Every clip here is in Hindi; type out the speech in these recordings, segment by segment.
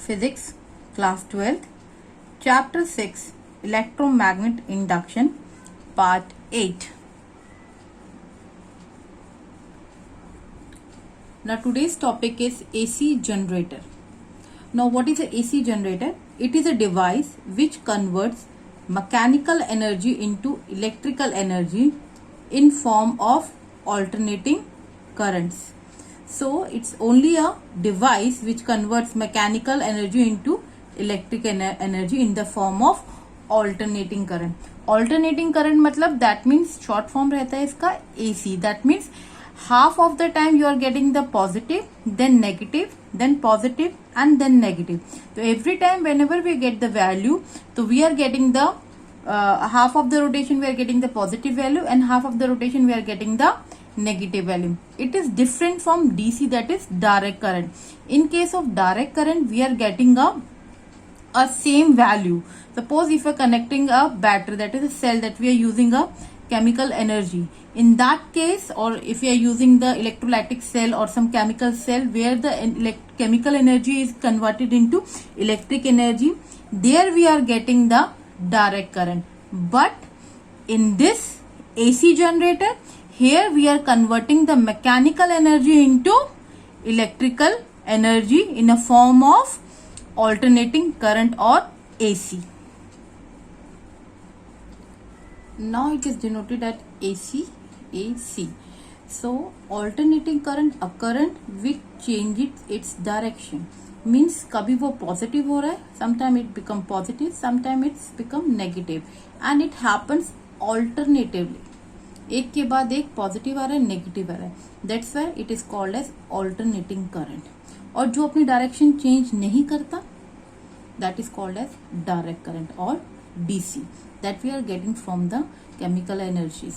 Physics, Class 12th, Chapter 6, Electromagnet Induction, Part 8. Now today's topic is AC generator. Now what is a AC generator? It is a device which converts mechanical energy into electrical energy in form of alternating currents. So it's only a device which converts mechanical energy into electric energy in the form of alternating current. Alternating current मतलब that means short form रहता है इसका AC. That means half of the time you are getting the positive, then negative, then positive and then negative. So every time whenever we get the value, so we are getting the half of the rotation we are getting the positive value and half of the rotation we are getting the negative value. It is different from DC, that is direct current. In case of direct current we are getting a same value. Suppose if you are connecting a battery, that is a cell, that we are using a chemical energy. In that case, or if we are using the electrolytic cell or some chemical cell where the chemical energy is converted into electric energy, there we are getting the direct current. But in this AC generator, here we are converting the mechanical energy into electrical energy in a form of alternating current or AC. Now it is denoted at AC. So alternating current, a current which changes its direction. Means कभी वो positive हो रहा है, sometime it become positive, sometime it's become negative, and it happens alternatively. एक के बाद एक पॉजिटिव आ रहा है, नेगेटिव आ रहा है. That's why it is called as alternating current. और जो अपनी डायरेक्शन चेंज नहीं करता, that is called as direct current और DC, that we are getting from the chemical energies.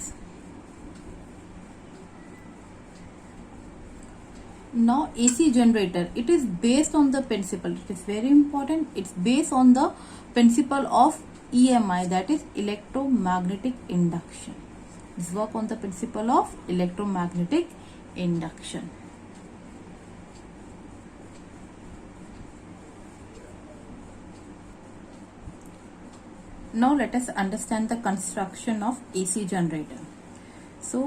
Now AC generator, it is based on the principle, it is very important, it's based on the principle of EMI, that is electromagnetic induction. It's work on the principle of electromagnetic induction. Now let us understand the construction of AC generator. So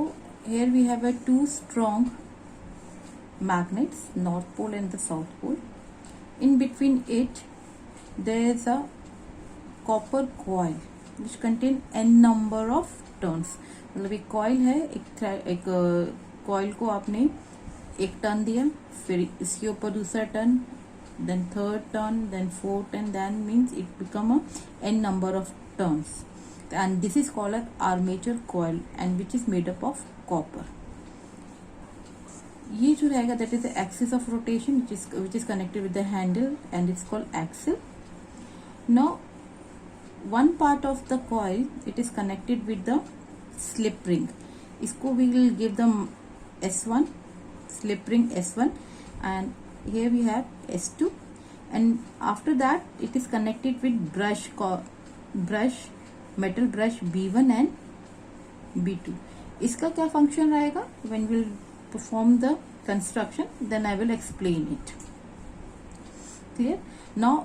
here we have a two strong magnets, north pole and the south pole. In between it there is a copper coil which contain n number of turns. मतलब एक कॉइल है, एक कॉइल को आपने एक टर्न दिया, फिर इसके ऊपर दूसरा turn, then third turn, then fourth turn, then means it become a n number of turns, and this is called as armature coil and which is made up of copper. ये जो रहेगा that is the axis of rotation which is connected with the handle and it's called axle. Now one part of the coil, it is connected with the slip ring. इसको we will give the S1, slip ring S1, and here we have S2, and after that it is connected with metal brush B1 and B2. इसका क्या function रहेगा? When we will perform the construction, then I will explain it. Clear? Now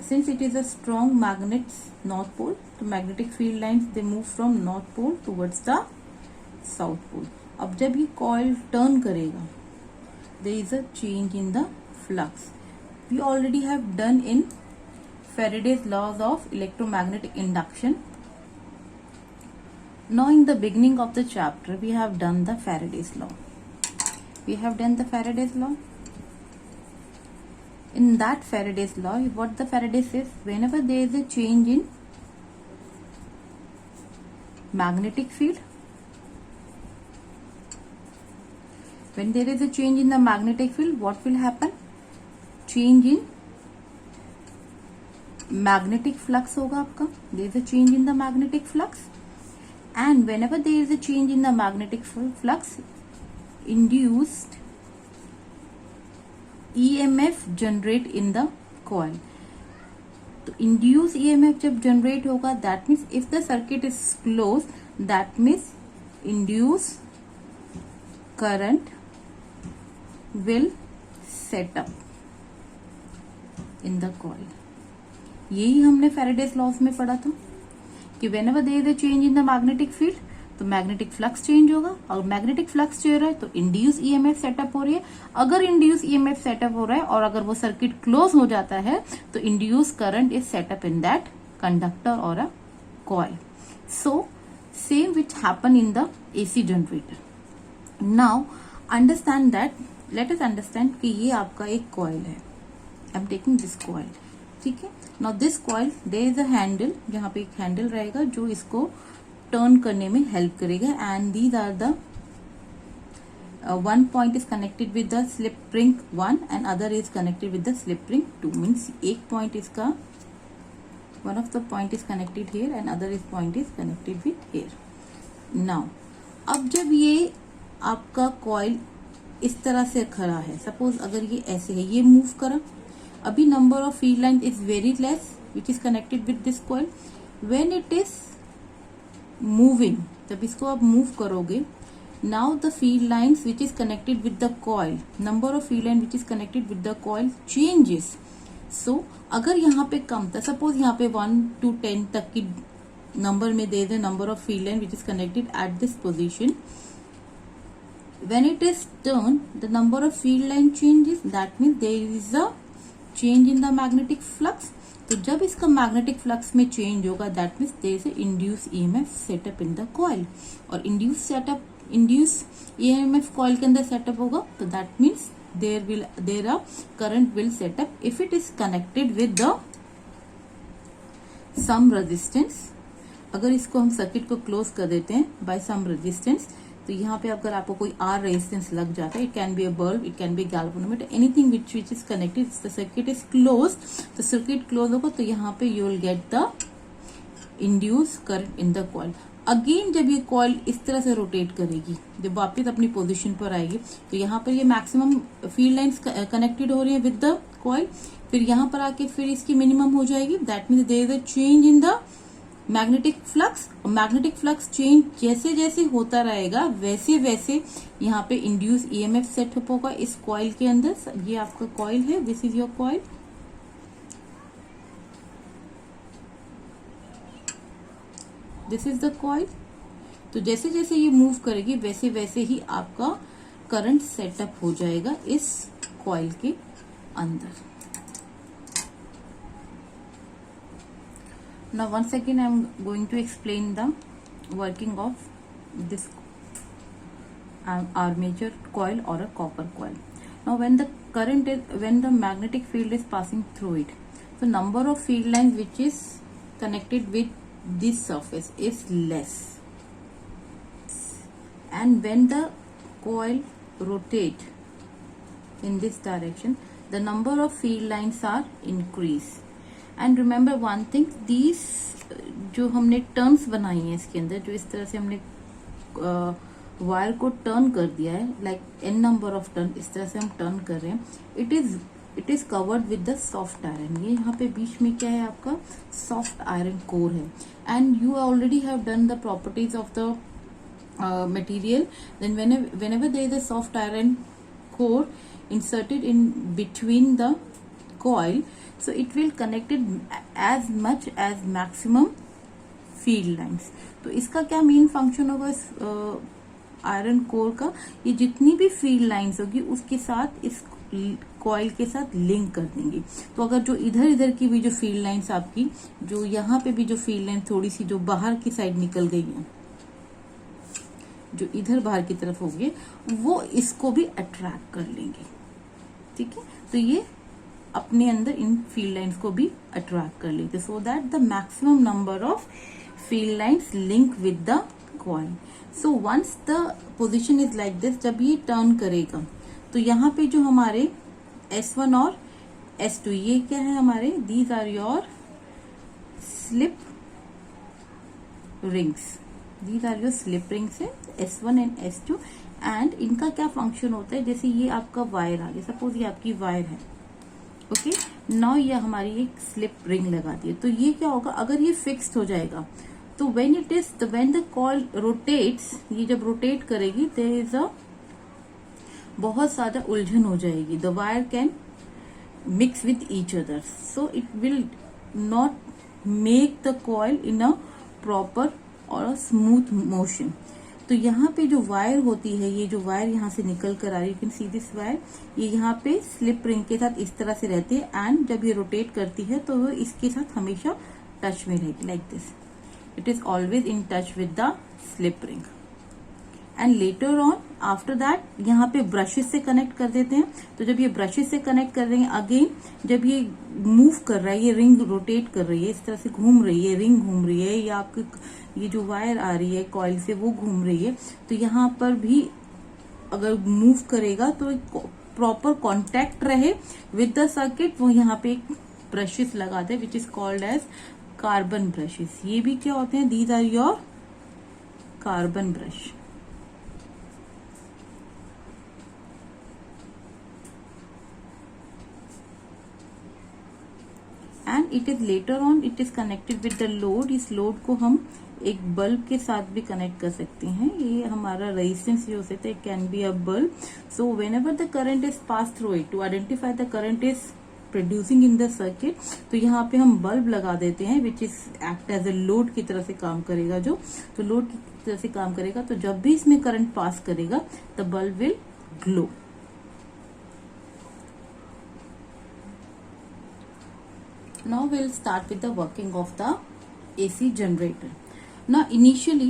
since it is a strong magnet's north pole, the magnetic field lines they move from north pole towards the south pole. अब जब ये coil turn करेगा, there is a change in the flux. We already have done in Faraday's laws of electromagnetic induction. Now in the beginning of the chapter we have done the Faraday's law. We have done the Faraday's law. In that Faraday's law, what the Faraday says, whenever there is a change in magnetic field, when there is a change in the magnetic field, what will happen? Change in magnetic flux होगा आपका. There is a change in the magnetic flux, and whenever there is a change in the magnetic flux, induced EMF generate in the coil. तो induce EMF जब generate होगा, that means if the circuit is closed, that means induce current will set up. In the coil. यही हमने फैराडेज लॉज में पढ़ा था कि whenever there is a change in the magnetic field तो मैग्नेटिक फ्लक्स चेंज होगा, और मैग्नेटिक फ्लक्स चेंज हो रहा है तो इंड्यूस ईएमएफ सेटअप हो रही है। अगर इंड्यूस ईएमएफ सेटअप हो रहा है और अगर वो सर्किट क्लोज हो जाता है तो induce current is set up in that conductor और a coil. So same which happen in the AC generator. Now understand that, let us understand कि ये आपका एक कॉइल है। I am taking this coil, ठीक है। Now this coil there is a handle, जहां पे एक हैंडल रहेगा जो इसको टर्न करने में हेल्प करेगा, and these are the one point is connected with the slip ring 1 and other is connected with the slip ring 2, means एक point इसका, one of the point is connected here and other is point is connected with here. Now अब जब ये आपका कॉइल इस तरह से खड़ा है, सपोज अगर ये ऐसे है, ये मूव करा, अभी number of field line is very less which is connected with this coil. When it is moving, जब इसको आप मूव करोगे, now the field lines which is connected with the coil, number of field line which is connected with the coil changes. So अगर यहाँ पे कम था, सपोज यहाँ पे 1 to 10 तक की नंबर में दे दे number of field line which is connected at this position, when it is turned the number of field line changes, that means there is a change in the magnetic flux. तो जब इसका मैग्नेटिक फ्लक्स में चेंज होगा, that means there is induce EMF setup in the coil, और इंड्यूस ईएमएफ कॉइल के अंदर सेटअप होगा, तो that means there a current will setup if it is connected with the some resistance. अगर इसको हम सर्किट को क्लोज कर देते हैं बाय सम रेजिस्टेंस, तो यहाँ पे अगर आपको कोई आर रेजिस्टेंस लग जाता है, it can be a bulb, it can be galvanometer, anything which is connected, the circuit is close, तो सर्किट क्लोज होगा तो यहाँ पे you will get the induce current in the coil. Again जब ये कॉइल इस तरह से रोटेट करेगी, जब वापस अपनी पोजीशन पर आएगी, तो यहाँ पर ये मैक्सिमम फील्ड लाइंस कनेक्टेड हो रही है विद द कॉइल, फिर यहाँ पर आके फिर इसकी मिनिमम हो जाएगी, that means there is a change in the magnetic flux. और मैग्नेटिक फ्लक्स चेंज जैसे जैसे होता रहेगा वैसे वैसे यहाँ पे इंड्यूस ईएमएफ सेटअप होगा इस कॉइल के अंदर। ये आपका कॉइल है, this is your coil, this is the coil. तो जैसे जैसे ये मूव करेगी वैसे वैसे ही आपका करंट सेटअप हो जाएगा इस कॉइल के अंदर। Now once again I am going to explain the working of this armature coil or a copper coil. Now when the magnetic field is passing through it, so number of field lines which is connected with this surface is less, and when the coil rotate in this direction, the number of field lines are increased. And remember one thing, these जो हमने टर्न्स बनाई हैं इसके अंदर, जो इस तरह से हमने वायर को टर्न कर दिया है, like n number of turn, इस तरह से हम टर्न कर रहे हैं, it is covered with the soft iron. ये यहाँ पे बीच में क्या है, आपका सॉफ्ट आयरन कोर है, and you already have done the properties of the material. Then whenever there is a soft iron core inserted in between the coil, so it will connect it as much as maximum field lines. तो इसका क्या मेन फंक्शन होगा इस आयरन कोर का, ये जितनी भी फील्ड लाइंस होगी उसके साथ इस कॉइल के साथ लिंक कर देंगे। तो अगर जो इधर इधर की भी जो फील्ड लाइंस आपकी, जो यहाँ पे भी जो फील्ड लाइन थोड़ी सी जो बाहर की साइड निकल गई है, जो इधर बाहर की तरफ होगी, वो इसको भी अट्रैक्ट कर लेंगे, ठीक है। तो ये अपने अंदर इन फील्ड लाइंस को भी अट्रैक्ट कर लेते, so that the maximum number of field lines link with the coil. So once the position is like this, जब ये टर्न करेगा तो यहाँ पे जो हमारे S1 और S2, ये क्या है हमारे, these are your slip rings, these are your slip rings है, S1 एंड S2। एंड इनका क्या फंक्शन होता है, जैसे ये आपका वायर आ गया, सपोज ये आपकी वायर है, ओके, नाउ ये हमारी एक स्लिप रिंग लगा दी है, तो ये क्या होगा, अगर ये फिक्स्ड हो जाएगा तो व्हेन द कॉइल रोटेट्स, ये जब रोटेट करेगी देयर इज अ बहुत ज्यादा उलझन हो जाएगी, the wire can mix with each other, so it will not make the coil in a proper और a smooth motion. तो यहाँ पे जो वायर होती है, ये जो वायर यहाँ से निकल कर आ रही है, you can see this wire, ये यहाँ पे स्लिप रिंग के साथ इस तरह से रहती है एंड जब ये रोटेट करती है तो वो इसके साथ हमेशा टच में रहेगी like this. It is always in touch with the slip ring. And later on after that यहाँ पे ब्रशेस से कनेक्ट कर देते हैं. तो जब ये ब्रशेस से कनेक्ट कर देंगे, अगेन जब ये मूव कर रहा है, ये रिंग रोटेट कर रही है, इस तरह से घूम रही है, रिंग घूम रही है, या आपकी ये जो वायर आ रही है कॉइल से वो घूम रही है, तो यहाँ पर भी अगर मूव करेगा तो प्रॉपर कॉन्टेक्ट रहे विद द सर्किट, वो यहाँ पे एक ब्रशेस लगाते हैं which is called as carbon brushes. ये भी क्या होते हैं, these are your carbon brush. And it is later on it is connected with the load. इस लोड को हम एक बल्ब के साथ भी कनेक्ट कर सकते हैं. ये हमारा रेजिस्टेंस जो होता है can be a bulb. So whenever the current is pass through it, to identify the current is producing in the circuit, तो यहाँ पे हम बल्ब लगा देते हैं which is act as a load की तरह से काम करेगा. जो तो लोड की तरह से काम करेगा, तो जब भी इसमें करंट पास करेगा the bulb will glow. Now we'll start with the working of the AC generator. Now initially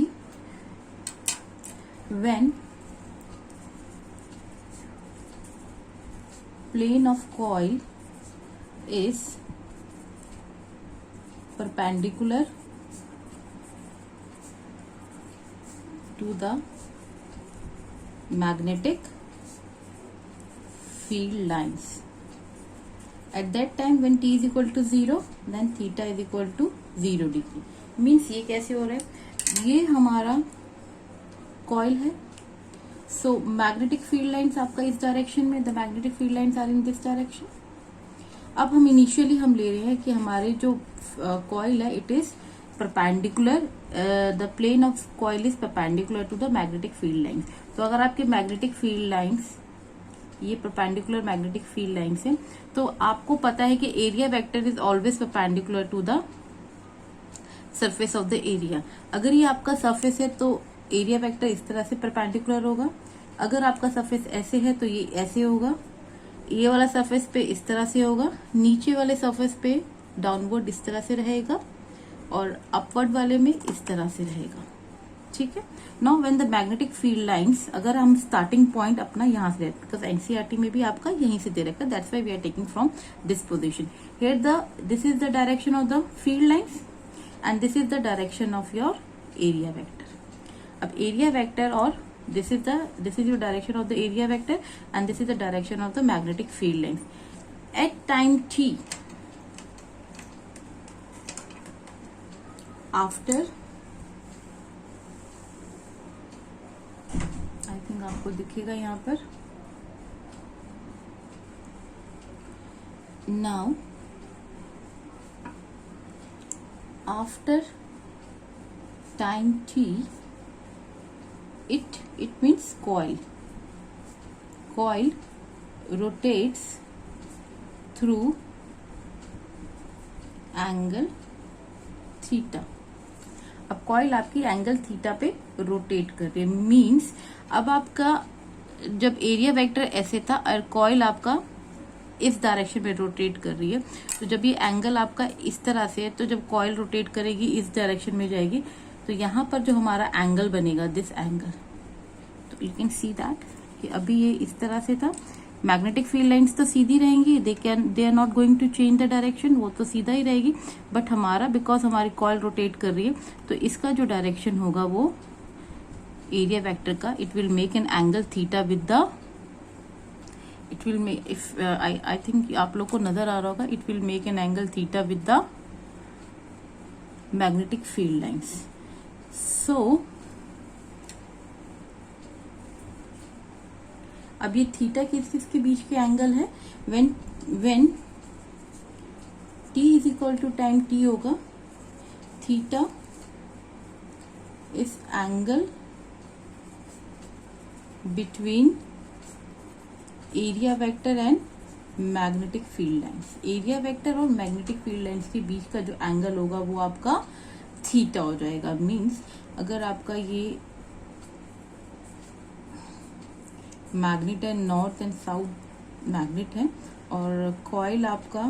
when plane of coil is perpendicular to the magnetic field lines, at that time when t is equal to 0 then theta is equal to 0 degree. Means ये कैसे हो रहा है, ये हमारा कॉइल है. सो मैग्नेटिक फील्ड लाइंस आपका इस डायरेक्शन में, the magnetic field lines are in this direction. अब हम इनिशियली हम ले रहे हैं कि हमारे जो कॉइल है it is perpendicular, the plane of coil is perpendicular to the magnetic field lines. तो अगर आपके मैग्नेटिक फील्ड लाइंस, ये परपेंडिकुलर मैग्नेटिक फील्ड लाइंस है, तो आपको पता है कि area vector is always perpendicular to the surface of the area. अगर ये आपका सरफेस है तो एरिया वेक्टर इस तरह से परपेंडिकुलर होगा. अगर आपका सरफेस ऐसे है तो ये ऐसे होगा. ये वाला सरफेस पे इस तरह से होगा, नीचे वाले सरफेस पे डाउनवर्ड इस तरह से रहेगा और अपवर्ड वाले में इस तरह से रहेगा. ठीक है. Now when the magnetic field lines, अगर हम स्टार्टिंग पॉइंट अपना यहाँ से, बिकॉज एनसीईआरटी में भी आपका यहीं से दे रखा है, that's why we are taking from this position. Here this is the direction of the field lines and this is the direction of your area vector. अब एरिया वेक्टर और this is your direction of the area vector and this is the direction of the magnetic field lines. At time t, after, I think आपको दिखेगा यहाँ पर. Now after time t, it means coil rotates through angle theta. अब कॉइल आपकी एंगल थीटा पे रोटेट कर रही है. मीन्स अब आपका जब एरिया वेक्टर ऐसे था और कॉइल आपका इस डायरेक्शन में रोटेट कर रही है, तो जब ये एंगल आपका इस तरह से है, तो जब कॉइल रोटेट करेगी इस डायरेक्शन में जाएगी, तो यहाँ पर जो हमारा एंगल बनेगा, दिस एंगल, तो यू कैन सी दैट कि अभी ये इस तरह से था. मैग्नेटिक फील्ड लाइंस तो सीधी रहेंगी, they are not going to change the direction, वो तो सीधा ही रहेगी. बट हमारा, बिकॉज हमारी कॉइल रोटेट कर रही है, तो इसका जो डायरेक्शन होगा वो एरिया वेक्टर का, it will make an angle theta with the, it will make, if I think आप लोग को नजर आ रहा होगा, it will make an angle theta with the magnetic field lines. So अब ये थीटा किसके बीच के एंगल है, when t is equal to time t होगा, theta is angle between area vector and magnetic field lines. Area vector और मैग्नेटिक फील्ड लाइंस के बीच का जो एंगल होगा वो आपका थीटा हो जाएगा। मींस अगर आपका ये मैग्नेट है, नॉर्थ एंड साउथ मैग्नेट है, और कॉइल आपका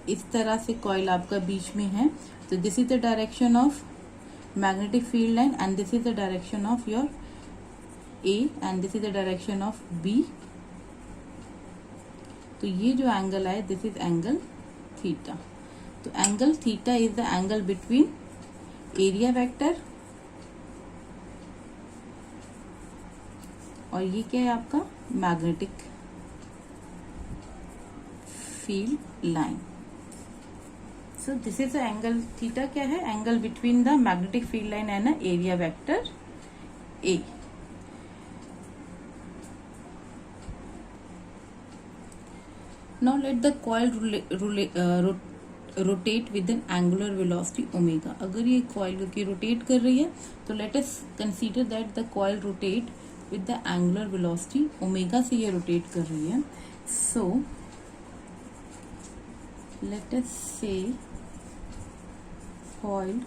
इस तरह से कॉइल आपका बीच में है, तो this is the direction of magnetic field line and this is the direction of your A and this is the direction of B। तो ये जो एंगल है दिस इज एंगल थीटा। तो angle theta is the angle between area vector और ये क्या है आपका magnetic field line. So this is the angle theta क्या है, angle between the magnetic field line and area vector A। Now let the coil rotate with an angular velocity omega। अगर ये coil की rotate कर रही है तो let us consider that the coil rotate with the angular velocity omega से ये rotate कर रही है। So let us say coil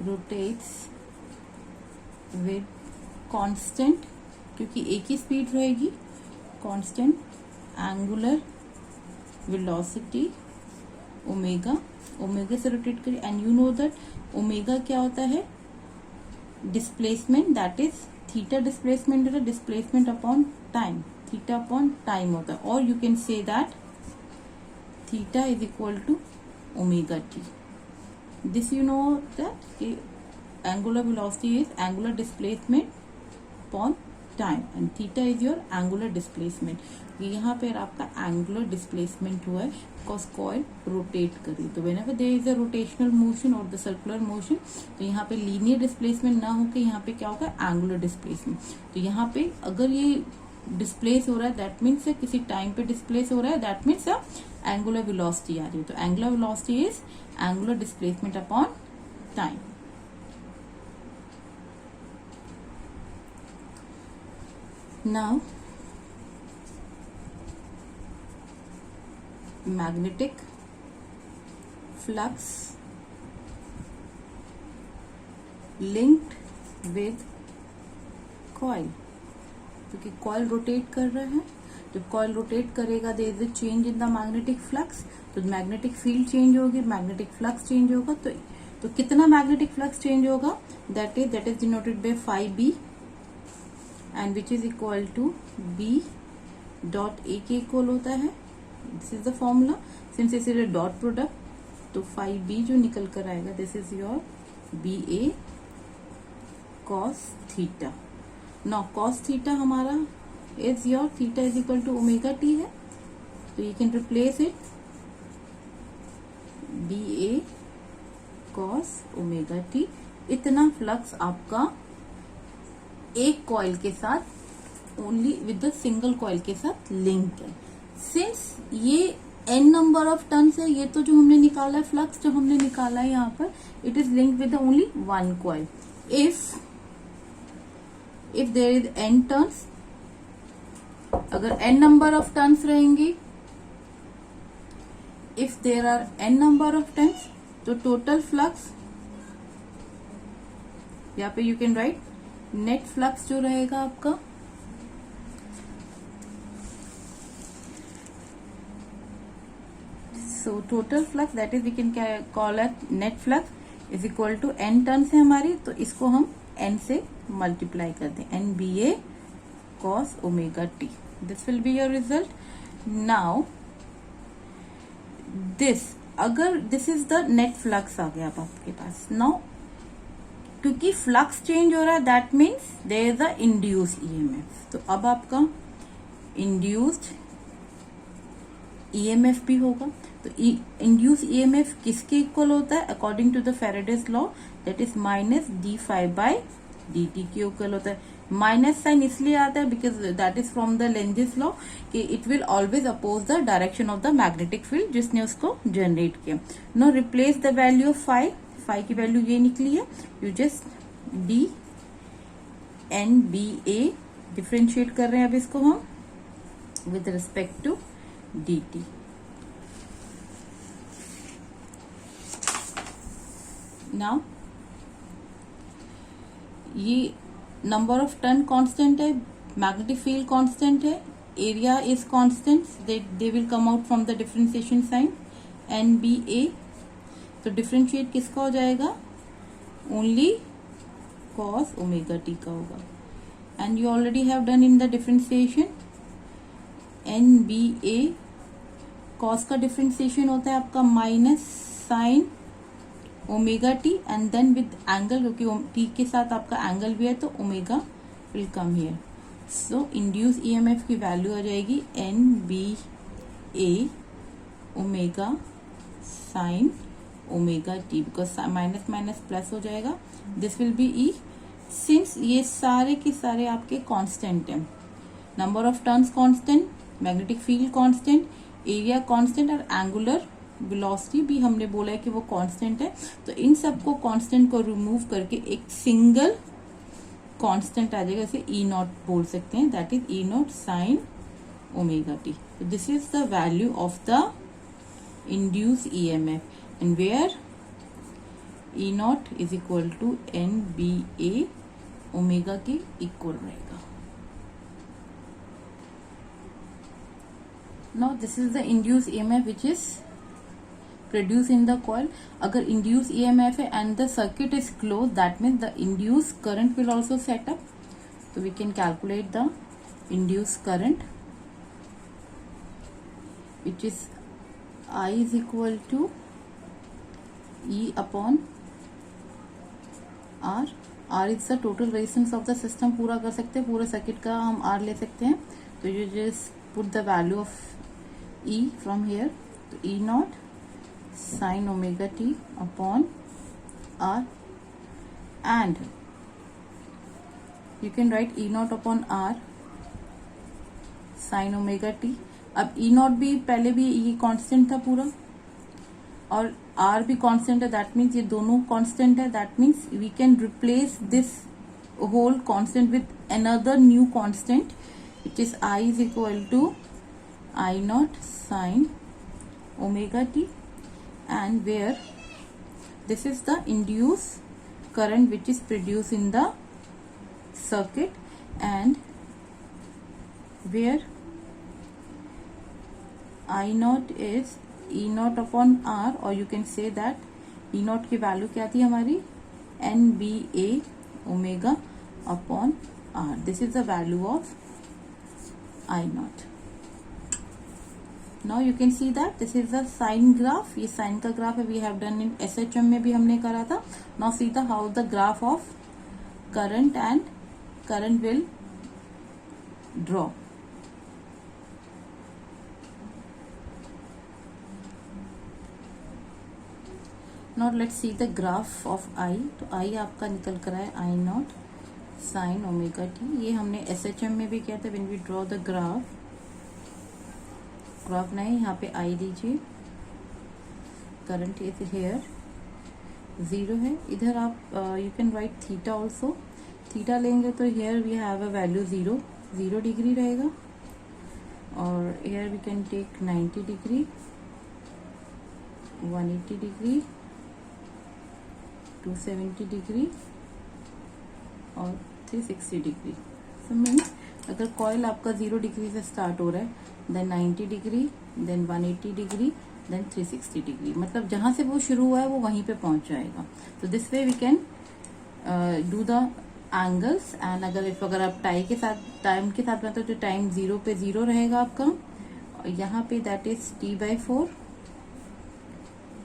rotates with constant, क्योंकि एक ही स्पीड रहेगी, constant angular velocity omega, omega से रोटेट करिए। And you know that omega क्या होता है, displacement, that is theta displacement होता है, displacement upon time, theta upon time होता है। और you can say that theta is equal to omega t. This you know that angular velocity is angular displacement upon time and theta is your angular displacement. यहाँ पे आपका एंगुलर डिस्प्लेसमेंट हुआ है बिकॉज कॉइल रोटेट करी। तो whenever there is a rotational motion और द सर्कुलर मोशन, तो यहाँ पे लीनियर डिस्प्लेसमेंट ना होकर यहाँ पे क्या होगा, एंगुलर डिस्प्लेसमेंट। तो यहाँ पे अगर ये डिस्प्लेस हो रहा है दैट मीन्स किसी टाइम पे डिस्प्लेस हो रहा है, दैट मीन्स एंगुलर वेलोसिटी आ रही है। तो angular velocity is angular displacement upon time. Now magnetic flux linked with coil, क्योंकि coil रोटेट कर रहा है, जब coil रोटेट करेगा there is a change in the magnetic flux, तो मैग्नेटिक फील्ड चेंज होगी, मैग्नेटिक फ्लक्स चेंज होगा। तो कितना मैग्नेटिक फ्लक्स चेंज होगा, that is denoted by phi b and which is equal to B dot A के इक्वल होता है। This is the formula, since is a dot product, तो phi B जो निकल कर आएगा this is your BA cos theta. Now cos theta हमारा is your theta is equal to omega t है, तो you can replace it BA cos omega t. इतना फ्लक्स आपका एक कॉइल के साथ only with the single coil के साथ लिंक है। सिंस ये n नंबर ऑफ टर्न्स है, ये तो जो हमने निकाला है फ्लक्स जो हमने निकाला है यहाँ पर, it is link with only one coil. If there is n turns, अगर n नंबर ऑफ टर्न्स रहेंगी, if there are n number of turns, तो टोटल फ्लक्स यहाँ पे you can write net flux जो रहेगा आपका, so total flux that is we can call at net flux is equal to n turns है हमारी, तो इसको हम n से मल्टीप्लाई कर दें, n BA cos omega t. This will be your result. Now this, अगर this is the net flux आ गया अब आपके पास। नाउ क्योंकि फ्लक्स चेंज हो रहा है that means there is a induced EMF, तो अब आपका इंड्यूस्ड ईएमएफ भी होगा। तो इंड्यूस्ड ईएमएफ किसके इक्वल होता है, according to the Faraday's law, that is minus d∅/dt के इक्वल होता है। माइनस साइन इसलिए आता है because that is from the Lenz's law कि it will always oppose the direction of the magnetic field जिसने उसको जनरेट किया। Now replace the value of phi की वैल्यू ये निकली है, you just n B A, differentiate कर रहे हैं अब इसको हम with respect to d t. Now ये नंबर ऑफ टर्न कांस्टेंट है, मैग्नेटिक फील्ड कांस्टेंट है, area is constant, they will come out from the differentiation sine n B A. तो डिफरेंशिएट किसका हो जाएगा, ओनली कॉस ओमेगा टी का होगा। And you already have done in the differentiation n B a, cos का डिफरेंशिएशन होता है आपका minus sine omega t and then with angle, क्योंकि टी के साथ आपका एंगल भी है तो omega will come here. So induce EMF की वैल्यू आ जाएगी n B a omega sine omega t, because minus minus plus हो जाएगा, दिस विल बी ई। सिंस ये सारे के सारे आपके कांस्टेंट हैं, number of turns constant, magnetic field constant, area constant और एंगुलर वेलोसिटी भी हमने बोला है कि वो कांस्टेंट है, तो इन सबको कांस्टेंट को रिमूव करके एक सिंगल कांस्टेंट आ जाएगा, इसे ई नॉट बोल सकते हैं, that is E not sine omega T. So this is the value of the induced EMF and where E naught is equal to NBA omega के इक्वल रहेगा। Now this is the induced EMF which is produced in the coil. अगर induced EMF है and the circuit is closed, that means the induced current will also set up. So we can calculate the induced current, which is I is equal to E upon R. R is the total resistance of the system, पूरा कर सकते हैं, पूरे सर्किट का हम R ले सकते हैं। तो you just put the value of E from here, तो E naught sin omega t upon R, and you can write E naught upon R sin omega t। अब E नॉट भी पहले भी ये कांस्टेंट था पूरा और R भी कांस्टेंट है, दैट मीन्स ये दोनों कांस्टेंट है, that means we can replace this whole constant with another new constant which is I is equal to I naught sine omega t, and where this is the induce current which is produce in the circuit, and where I naught is E naught upon R, or you can say that E naught की वैल्यू क्या थी हमारी, NBA omega upon R. This is the value of I naught. Now you can see that this is the sine graph. ये sine का ग्राफ है, we have done in SHM में भी हमने करा था. Now see the how the graph of current and current will draw. Now let's see the graph of I. तो I आपका निकल कर है I naught sine omega T, ये हमने SHM में भी किया था। when we draw the graph नहीं, यहाँ पे I लीजिए, करंट इज हेयर, जीरो है, इधर आप you can write theta also, theta लेंगे तो here we have a value 0 degree रहेगा, और here we can take 90 degree, 180 degree, 270 degree और 360 डिग्री। सो मीन्स अगर कॉइल आपका 0 डिग्री से स्टार्ट हो रहा है, then 90 degree, then 180 degree, then 360 degree, मतलब जहां से वो शुरू हुआ है वो वहीं पे पहुंच जाएगा। तो this way we can do the angles, and अगर आप टाइम के साथ में, तो टाइम 0 पे 0 रहेगा आपका, और यहाँ पे that is T/4,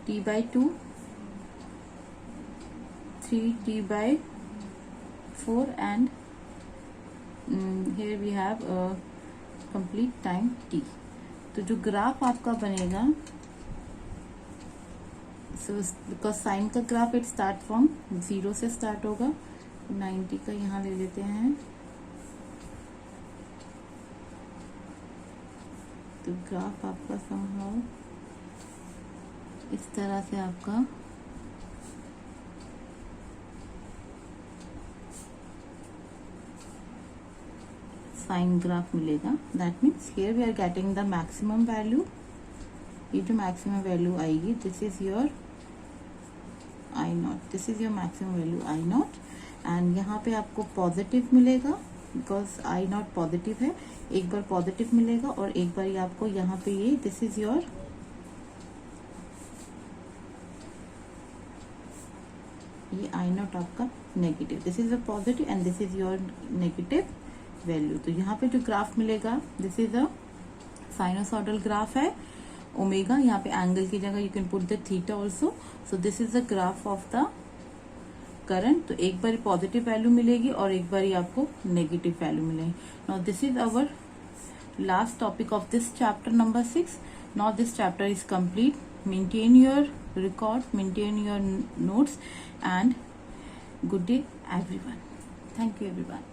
T/2, 3T/4, and here we have a complete time T. तो जो ग्राफ आपका बनेगा, so बिकॉज साइन का ग्राफ इट स्टार्ट फ्रॉम 0 से स्टार्ट होगा, 90 का यहाँ ले लेते हैं, तो ग्राफ आपका somehow इस तरह से आपका साइन ग्राफ मिलेगा. That means here we are getting the maximum value. ये जो मैक्सिमम वैल्यू आएगी, this is your I naught, this is your maximum value I naught. And यहाँ पे आपको पॉजिटिव मिलेगा बिकॉज आई नॉट पॉजिटिव है. एक बार पॉजिटिव मिलेगा और एक बार आपको यहाँ पे ये दिस इज योर ये आई नॉट आपका negative. This is a positive and this is your negative value. तो यहाँ पे जो ग्राफ मिलेगा, this is a sinusoidal graph है. ओमेगा यहाँ पे एंगल की जगह you can put the theta also. So this is the graph of the current. तो एक बार पॉजिटिव वैल्यू मिलेगी और एक बार आपको नेगेटिव वैल्यू मिलेगी. Now this is our last topic of this chapter number 6. Now this chapter is complete. Maintain your record, maintain your notes, and good day everyone. Thank you everyone.